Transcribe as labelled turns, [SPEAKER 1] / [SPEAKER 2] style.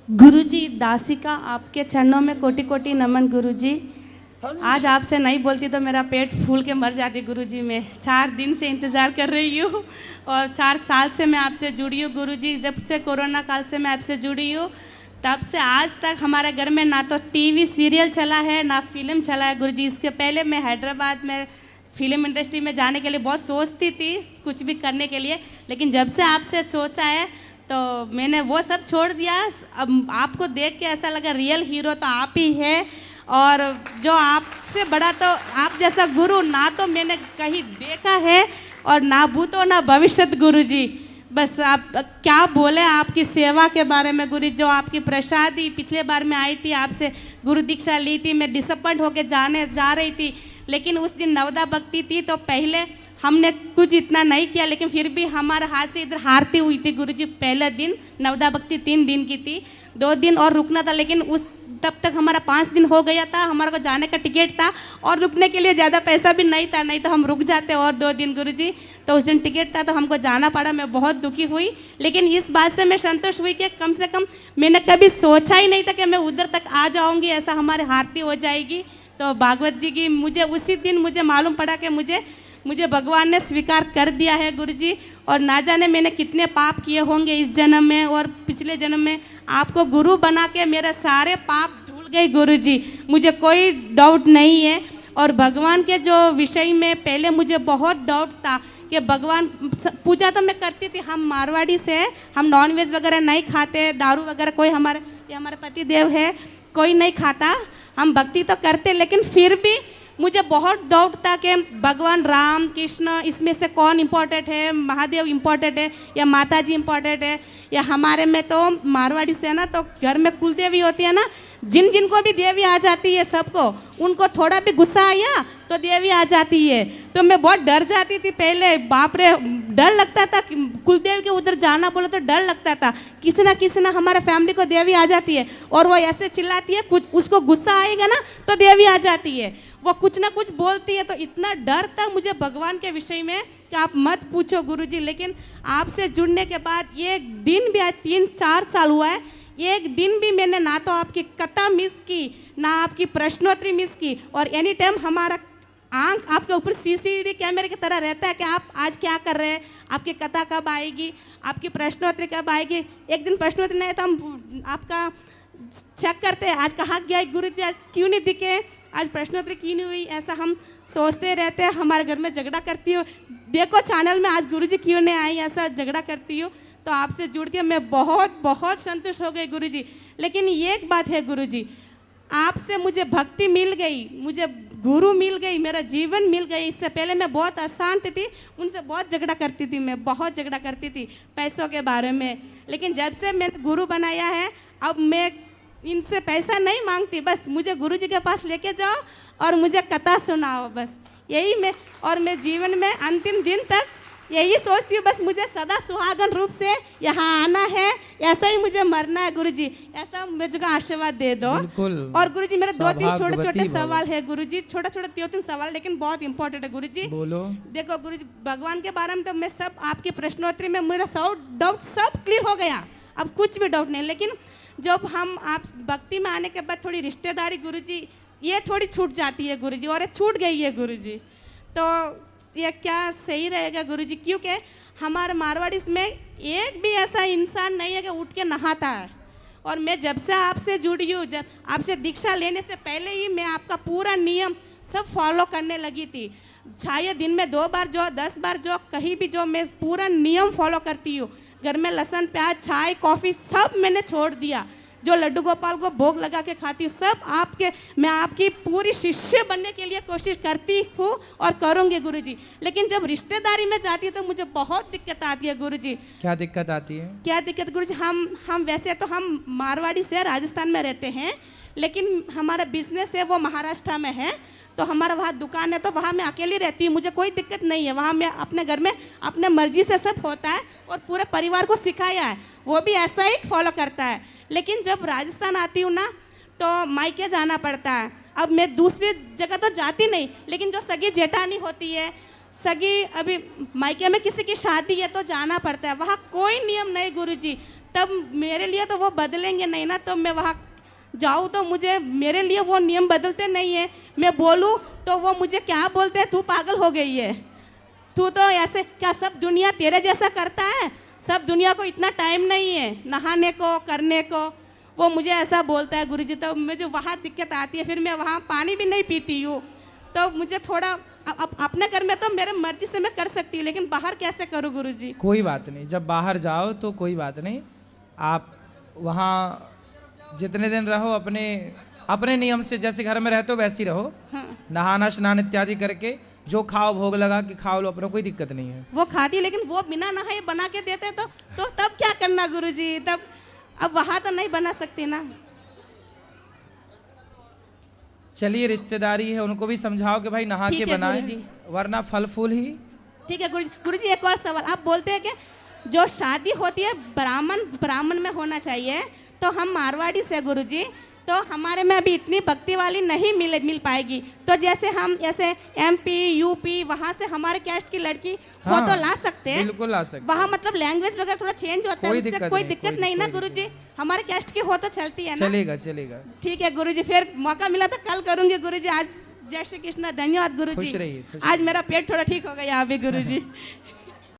[SPEAKER 1] गुरुजी, दासिका आपके चरणों में कोटि कोटि नमन गुरुजी। आज आपसे नहीं बोलती तो मेरा पेट फूल के मर जाती गुरुजी। मैं 4 दिन से इंतज़ार कर रही हूँ और 4 साल से मैं आपसे जुड़ी हूँ गुरुजी। जब से कोरोना काल से मैं आपसे जुड़ी हूँ तब से आज तक हमारे घर में ना तो टीवी सीरियल चला है ना फिल्म चला है गुरुजी। इसके पहले मैं हैदराबाद में फिल्म इंडस्ट्री में जाने के लिए बहुत सोचती थी, कुछ भी करने के लिए, लेकिन जब से आपसे सोचा है तो मैंने वो सब छोड़ दिया। अब आपको देख के ऐसा लगा रियल हीरो तो आप ही है, और जो आपसे बड़ा तो आप जैसा गुरु ना तो मैंने कहीं देखा है और ना भूतो ना भविष्यत गुरुजी। बस आप क्या बोले आपकी सेवा के बारे में गुरु। जो आपकी प्रसादी पिछले बार मैं आई थी, आपसे गुरु दीक्षा ली थी, मैं डिसअपॉइंट होके जा रही थी, लेकिन उस दिन नवदा भक्ति थी तो पहले हमने कुछ इतना नहीं किया, लेकिन फिर भी हमारे हाथ से इधर हारती हुई थी गुरुजी। पहले दिन नवदा भक्ति 3 दिन की थी, 2 दिन और रुकना था, लेकिन उस तब तक हमारा 5 दिन हो गया था। हमारे को जाने का टिकट था और रुकने के लिए ज़्यादा पैसा भी नहीं था, नहीं तो हम रुक जाते और 2 दिन गुरुजी। तो उस दिन टिकट था तो हमको जाना पड़ा। मैं बहुत दुखी हुई, लेकिन इस बात से मैं संतुष्ट हुई कि कम से कम मैंने कभी सोचा ही नहीं था कि मैं उधर तक आ जाऊँगी, ऐसा हमारी आरती हो जाएगी। तो भागवत जी की मुझे उसी दिन मुझे मालूम पड़ा कि मुझे भगवान ने स्वीकार कर दिया है गुरुजी। और ना जाने मैंने कितने पाप किए होंगे इस जन्म में और पिछले जन्म में। आपको गुरु बना के मेरे सारे पाप धुल गए गुरुजी, मुझे कोई डाउट नहीं है। और भगवान के जो विषय में पहले मुझे बहुत डाउट था कि भगवान, पूजा तो मैं करती थी, हम मारवाड़ी से हैं, हम नॉनवेज वगैरह नहीं खाते, दारू वगैरह कोई हमारे पति देव है कोई नहीं खाता, हम भक्ति तो करते, लेकिन फिर भी मुझे बहुत डाउट था कि भगवान राम कृष्ण इसमें से कौन इम्पोर्टेंट है, महादेव इम्पोर्टेंट है या माता जी इम्पोर्टेंट है, या हमारे में तो मारवाड़ी से ना तो घर में कुल देवी होती है ना, जिनको भी देवी आ जाती है सबको, उनको थोड़ा भी गुस्सा आया तो देवी आ जाती है। तो मैं बहुत डर जाती थी पहले, बाप रे डर लगता था, कुलदेव के उधर जाना बोलो तो डर लगता था। किसी ना हमारे फैमिली को देवी आ जाती है और वो ऐसे चिल्लाती है, कुछ उसको गुस्सा आएगा ना तो देवी आ जाती है, वो कुछ ना कुछ बोलती है। तो इतना डर था मुझे भगवान के विषय में कि आप मत पूछो गुरुजी। लेकिन आपसे जुड़ने के बाद एक दिन भी, आज 3-4 साल हुआ है, एक दिन भी मैंने ना तो आपकी कथा मिस की ना आपकी प्रश्नोत्तरी मिस की। और एनी टाइम हमारा आंख आपके ऊपर सीसीटीवी कैमरे की तरह रहता है कि आप आज क्या कर रहे हैं, आपकी कथा कब आएगी, आपकी प्रश्नोत्तरी कब आएगी। एक दिन प्रश्नोत्तरी नहीं तो हम आपका चेक करते हैं, आज कहाँ गया गुरुजी, आज क्यों नहीं दिखे, आज प्रश्नोत्तरी क्यों नहीं हुई, ऐसा हम सोचते रहते हैं। हमारे घर में झगड़ा करती हो, देखो चैनल में आज गुरुजी क्यों नहीं आई, ऐसा झगड़ा करती हो। तो आपसे जुड़ के मैं बहुत संतुष्ट हो गई गुरुजी। लेकिन एक बात है गुरुजी, आपसे मुझे भक्ति मिल गई, मुझे गुरु मिल गई, मेरा जीवन मिल गई। इससे पहले मैं बहुत अशांत थी, उनसे बहुत झगड़ा करती थी, मैं बहुत झगड़ा करती थी पैसों के बारे में। लेकिन जब से मैंने गुरु बनाया है, अब मैं इनसे पैसा नहीं मांगती, बस मुझे गुरुजी के पास लेके जाओ और मुझे कथा सुनाओ, बस यही मैं। और मैं जीवन में अंतिम दिन तक यही सोचती हूँ, बस मुझे सदा सुहागन रूप से यहाँ आना है, ऐसा ही मुझे मरना है गुरुजी, ऐसा मुझे आशीर्वाद दे दो। और गुरुजी मेरे 2-3 छोटे सवाल है गुरुजी, छोटे 2-3 सवाल, लेकिन बहुत इंपॉर्टेंट है गुरुजी। बोलो। देखो गुरुजी, भगवान के बारे में तो मैं सब आपकी प्रश्नोत्तरी में मेरा सब डाउट सब क्लियर हो गया, अब कुछ भी डाउट नहीं। लेकिन जब हम आप भक्ति में आने के बाद थोड़ी रिश्तेदारी गुरुजी ये थोड़ी छूट जाती है गुरुजी, और ये छूट गई है गुरुजी। तो ये क्या सही रहेगा गुरुजी? क्योंकि हमारे मारवाड़ी में एक भी ऐसा इंसान नहीं है कि उठ के नहाता है। और मैं जब से आपसे जुड़ी हूँ, जब आपसे दीक्षा लेने से पहले ही मैं आपका पूरा नियम सब फॉलो करने लगी थी। चाहे दिन में 2 बार जो 10 बार जो कहीं भी जो, मैं पूरा नियम फॉलो करती हूँ। घर में लहसुन प्याज चाय कॉफ़ी सब मैंने छोड़ दिया। जो लड्डू गोपाल को भोग लगा के खाती हूँ सब आपके, मैं आपकी पूरी शिष्य बनने के लिए कोशिश करती हूँ और करूँगी गुरुजी। लेकिन जब रिश्तेदारी में जाती है तो मुझे बहुत दिक्कत आती है गुरुजी। क्या दिक्कत आती है? क्या दिक्कत गुरुजी, हम वैसे तो हम मारवाड़ी से राजस्थान में रहते हैं, लेकिन हमारा बिजनेस है वो महाराष्ट्र में है। तो हमारा वहाँ दुकान है, तो वहाँ मैं अकेली रहती हूँ, मुझे कोई दिक्कत नहीं है। वहाँ मैं अपने घर में अपने मर्जी से सब होता है और पूरे परिवार को सिखाया है, वो भी ऐसा ही फॉलो करता है। लेकिन जब राजस्थान आती हूँ ना तो मायके जाना पड़ता है। अब मैं दूसरी जगह तो जाती नहीं, लेकिन जो सगी जेठानी होती है, सगी अभी मायके में किसी की शादी है तो जाना पड़ता है। वहाँ कोई नियम नहीं गुरुजी, तब मेरे लिए तो वो बदलेंगे नहीं ना, तो मैं वहाँ जाऊँ तो मुझे, मेरे लिए वो नियम बदलते नहीं है। मैं बोलूँ तो वो मुझे क्या बोलते हैं, तू पागल हो गई है, तू तो ऐसे, क्या सब दुनिया तेरे जैसा करता है? सब दुनिया को इतना टाइम नहीं है नहाने को, करने को। वो मुझे ऐसा बोलता है गुरुजी, तो मुझे वहाँ दिक्कत आती है। फिर मैं वहाँ पानी भी नहीं पीती हूँ, तो मुझे थोड़ा अपने घर में तो मेरे मर्जी से मैं कर सकती हूँ, लेकिन बाहर कैसे करूँ गुरुजी?
[SPEAKER 2] कोई बात नहीं, जब बाहर जाओ तो कोई बात नहीं, आप वहाँ जितने दिन रहो अपने अपने नियम से, जैसे घर में रहते हो वैसे ही रहो।
[SPEAKER 1] हाँ।
[SPEAKER 2] नहाना स्नान इत्यादि करके जो खाओ, भोग लगा के खाओ लो, अपना कोई दिक्कत नहीं है।
[SPEAKER 1] वो खाती है, लेकिन वो बिना नहाए बना के देते तो तब क्या करना गुरुजी? तब अब वहाँ तो नहीं बना सकती ना।
[SPEAKER 2] चलिए, रिश्तेदारी है, उनको भी समझाओ कि भाई नहा के बनाएं, वरना फल फूल ही।
[SPEAKER 1] ठीक है गुरुजी, एक और सवाल। आप बोलते हैं कि जो शादी होती है ब्राह्मण में होना चाहिए, तो हम मारवाड़ी से गुरुजी, तो हमारे में अभी इतनी भक्ति वाली नहीं मिल पाएगी। तो जैसे हम ऐसे MP UP वहाँ से हमारे कैस्ट की लड़की
[SPEAKER 2] हाँ,
[SPEAKER 1] वो तो ला सकते हैं,
[SPEAKER 2] बिल्कुल ला सकते।
[SPEAKER 1] वहाँ मतलब लैंग्वेज वगैरह थोड़ा चेंज होता है, उससे कोई दिक्कत नहीं ना गुरुजी? हमारे कैस्ट की हो तो चलती है ना?
[SPEAKER 2] चलेगा चलेगा।
[SPEAKER 1] ठीक है गुरुजी, फिर मौका मिला तो कल करूँगी गुरुजी। आज जय श्री कृष्ण, धन्यवाद गुरुजी।
[SPEAKER 2] खुश रहिए।
[SPEAKER 1] आज मेरा पेट थोड़ा ठीक हो गया अभी गुरुजी।